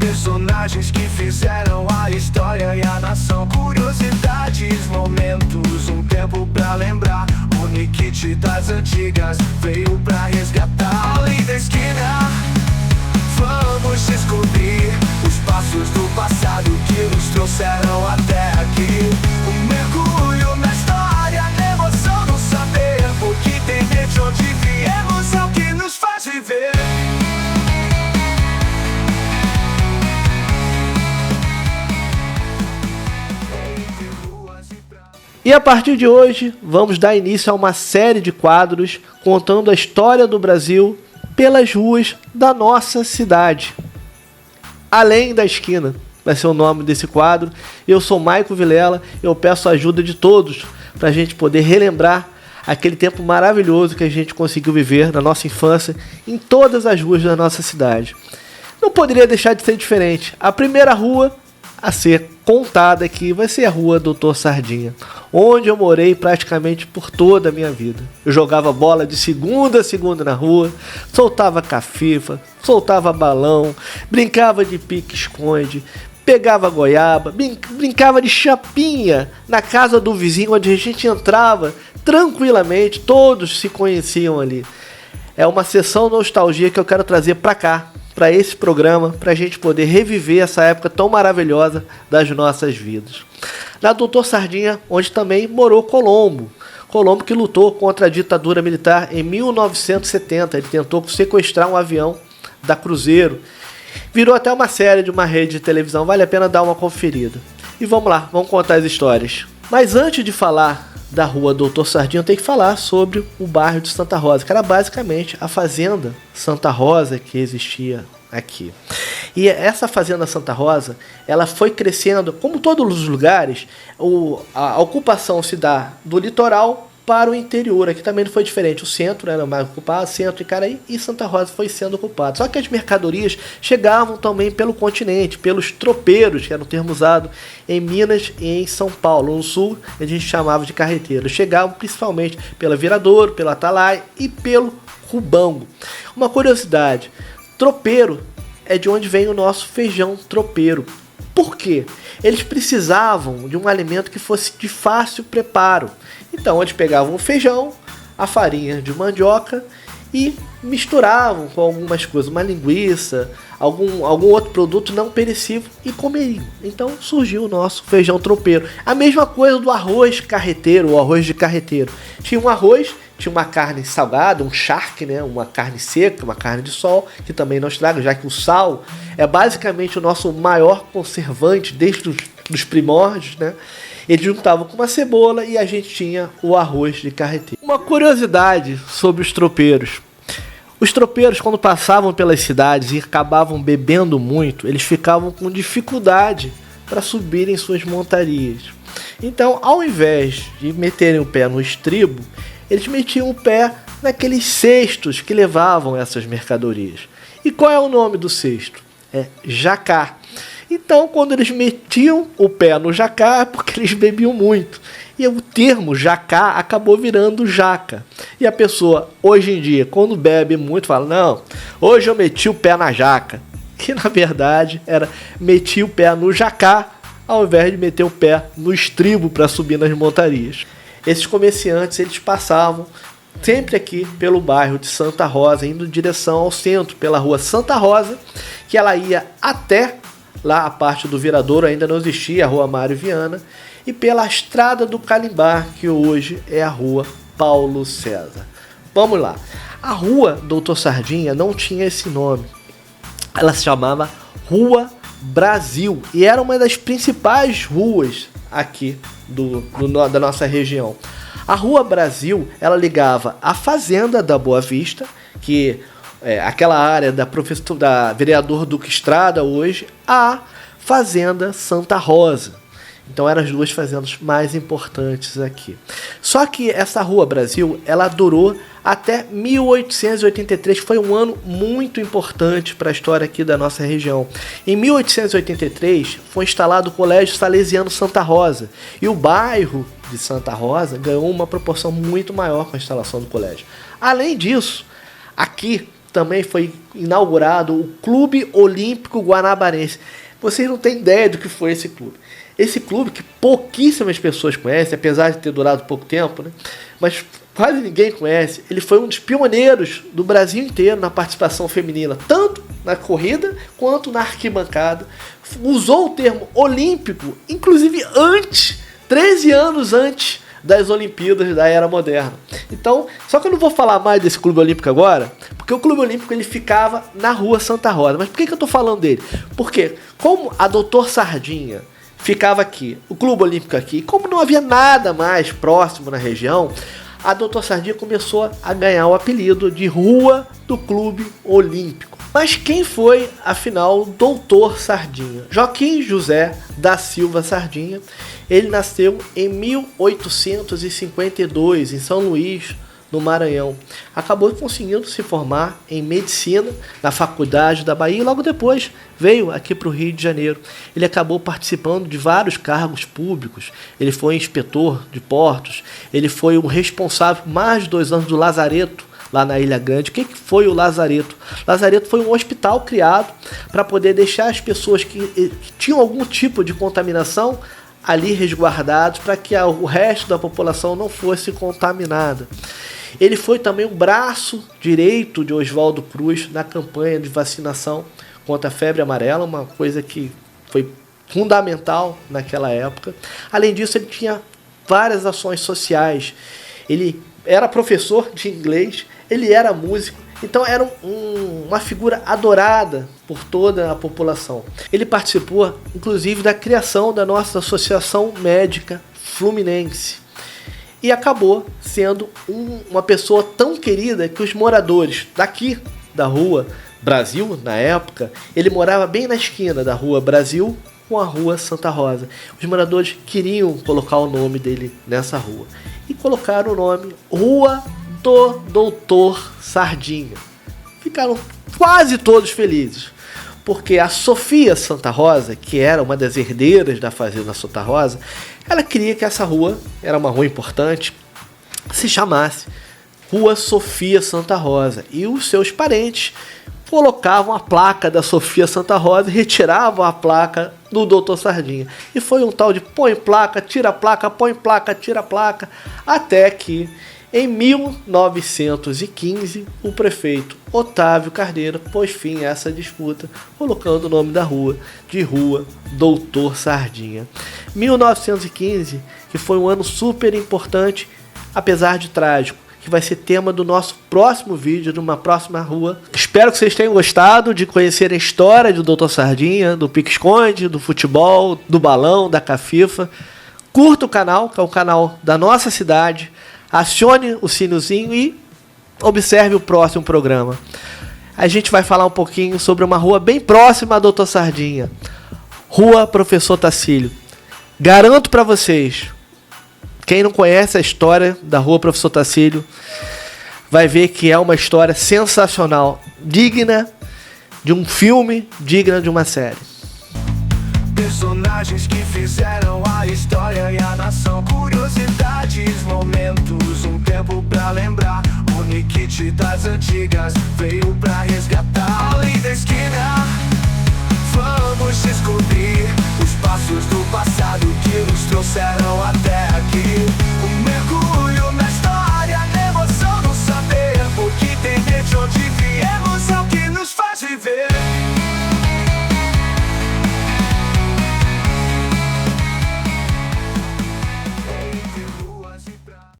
Personagens que fizeram a história e a nação. Curiosidades, momentos, um tempo pra lembrar. O Nikit das antigas veio pra resgatar. Além da esquina, vamos descobrir os passos do passado que nos trouxeram até aqui. Um mergulho na história, na emoção do saber. Porque entender de onde viemos é o que nos faz viver. E a partir de hoje, vamos dar início a uma série de quadros contando a história do Brasil pelas ruas da nossa cidade. Além da esquina, vai ser o nome desse quadro. Eu sou Maico Vilela, eu peço a ajuda de todos para a gente poder relembrar aquele tempo maravilhoso que a gente conseguiu viver na nossa infância em todas as ruas da nossa cidade. Não poderia deixar de ser diferente. A primeira rua a ser contada aqui vai ser a Rua Doutor Sardinha, onde eu morei praticamente por toda a minha vida. Eu jogava bola de segunda a segunda na rua, soltava cafifa, soltava balão, brincava de pique-esconde, pegava goiaba, brincava de chapinha na casa do vizinho, onde a gente entrava tranquilamente, todos se conheciam ali. É uma sessão nostalgia que eu quero trazer para cá, para esse programa, para a gente poder reviver essa época tão maravilhosa das nossas vidas. Na Doutor Sardinha, onde também morou Colombo. Colombo que lutou contra a ditadura militar em 1970. Ele tentou sequestrar um avião da Cruzeiro. Virou até uma série de uma rede de televisão, vale a pena dar uma conferida. E vamos lá, vamos contar as histórias. Mas antes de falar da Rua Doutor Sardinha, eu tenho que falar sobre o bairro de Santa Rosa, que era basicamente a Fazenda Santa Rosa que existia aqui. E essa Fazenda Santa Rosa, ela foi crescendo, como todos os lugares, a ocupação se dá do litoral para o interior. Aqui também não foi diferente, o centro era mais ocupado, centro e Caraí, e Santa Rosa foi sendo ocupado. Só que as mercadorias chegavam também pelo continente, pelos tropeiros, que era um termo usado em Minas e em São Paulo. No sul a gente chamava de carreteiros. Chegavam principalmente pela Viradouro, pelo Atalaia e pelo Cubango. Uma curiosidade, tropeiro é de onde vem o nosso feijão tropeiro. Por quê? Eles precisavam de um alimento que fosse de fácil preparo. Então eles pegavam o feijão, a farinha de mandioca e misturavam com algumas coisas, uma linguiça, algum outro produto não perecível e comeriam. Então surgiu o nosso feijão tropeiro. A mesma coisa do arroz carreteiro, o arroz de carreteiro. Tinha um arroz, tinha uma carne salgada, um charque, né? Uma carne seca, uma carne de sol, que também não estraga, já que o sal é basicamente o nosso maior conservante desde os primórdios, né? Eles juntavam com uma cebola e a gente tinha o arroz de carreteiro. Uma curiosidade sobre os tropeiros. Os tropeiros, quando passavam pelas cidades e acabavam bebendo muito, eles ficavam com dificuldade para subirem suas montarias. Então, ao invés de meterem o pé no estribo, eles metiam o pé naqueles cestos que levavam essas mercadorias. E qual é o nome do cesto? É jacá. Então, quando eles metiam o pé no jacá, é porque eles bebiam muito. E o termo jacá acabou virando jaca. E a pessoa, hoje em dia, quando bebe muito, fala, não, hoje eu meti o pé na jaca. Que, na verdade, era meti o pé no jacá, ao invés de meter o pé no estribo para subir nas montarias. Esses comerciantes, eles passavam sempre aqui pelo bairro de Santa Rosa, indo em direção ao centro, pela rua Santa Rosa, que ela ia até lá a parte do Viradouro, ainda não existia a rua Mário Viana, e pela Estrada do Calimbá, que hoje é a rua Paulo César. Vamos lá. A Rua Doutor Sardinha não tinha esse nome. Ela se chamava Rua Brasil e era uma das principais ruas aqui da nossa região. A Rua Brasil, ela ligava a Fazenda da Boa Vista, que aquela área da vereador Duque Estrada hoje, a Fazenda Santa Rosa. Então eram as duas fazendas mais importantes aqui. Só que essa Rua Brasil, ela durou até 1883, foi um ano muito importante para a história aqui da nossa região. Em 1883 foi instalado o Colégio Salesiano Santa Rosa e o bairro de Santa Rosa ganhou uma proporção muito maior com a instalação do colégio. Além disso, aqui também foi inaugurado o Clube Olímpico Guanabarense. Vocês não têm ideia do que foi esse clube. Esse clube que pouquíssimas pessoas conhecem, apesar de ter durado pouco tempo, né? Mas quase ninguém conhece. Ele foi um dos pioneiros do Brasil inteiro na participação feminina, tanto na corrida quanto na arquibancada. Usou o termo olímpico, inclusive 13 anos antes das Olimpíadas da Era Moderna. Então, só que eu não vou falar mais desse Clube Olímpico agora, porque o Clube Olímpico ele ficava na Rua Santa Rosa. Mas por que eu estou falando dele? Porque como a Doutor Sardinha ficava aqui, o Clube Olímpico aqui, como não havia nada mais próximo na região, a Doutor Sardinha começou a ganhar o apelido de Rua do Clube Olímpico. Mas quem foi, afinal, Doutor Sardinha? Joaquim José da Silva Sardinha. Ele nasceu em 1852, em São Luís, no Maranhão. Acabou conseguindo se formar em medicina na Faculdade da Bahia e logo depois veio aqui para o Rio de Janeiro. Ele acabou participando de vários cargos públicos. Ele foi inspetor de portos, ele foi o responsável por mais de 2 anos do Lazareto, lá na Ilha Grande. O que foi o Lazareto? Lazareto foi um hospital criado para poder deixar as pessoas que tinham algum tipo de contaminação ali resguardados, para que o resto da população não fosse contaminada. Ele foi também o braço direito de Oswaldo Cruz na campanha de vacinação contra a febre amarela, uma coisa que foi fundamental naquela época. Além disso, ele tinha várias ações sociais. Ele era professor de inglês, ele era músico, então era uma figura adorada por toda a população. Ele participou, inclusive, da criação da nossa Associação Médica Fluminense. E acabou sendo uma pessoa tão querida que os moradores daqui da Rua Brasil, na época, ele morava bem na esquina da Rua Brasil com a Rua Santa Rosa. Os moradores queriam colocar o nome dele nessa rua e colocaram o nome Rua do Doutor Sardinha. Ficaram quase todos felizes, porque a Sofia Santa Rosa, que era uma das herdeiras da Fazenda Santa Rosa, ela queria que essa rua, era uma rua importante, se chamasse Rua Sofia Santa Rosa. E os seus parentes colocavam a placa da Sofia Santa Rosa e retiravam a placa do Doutor Sardinha. E foi um tal de põe placa, tira placa, põe placa, tira placa, até que em 1915 o prefeito Otávio Carneiro pôs fim a essa disputa, colocando o nome da rua de Rua Doutor Sardinha. 1915, que foi um ano super importante, apesar de trágico, que vai ser tema do nosso próximo vídeo, de uma próxima rua. Espero que vocês tenham gostado de conhecer a história do Doutor Sardinha, do pique-esconde, do futebol, do balão, da cafifa. Curta o canal, que é o canal da nossa cidade. Acione o sinozinho e observe o próximo programa. A gente vai falar um pouquinho sobre uma rua bem próxima a Doutor Sardinha. Rua Professor Tacílio. Garanto para vocês, quem não conhece a história da Rua Professor Tacílio, vai ver que é uma história sensacional, digna de um filme, digna de uma série. Personagens que fizeram a história e a nação. Curiosidades, momentos, um tempo pra lembrar. O Nikit das antigas veio pra resgatar. Além da esquina, vamos descobrir os passos do passado que nos trouxeram até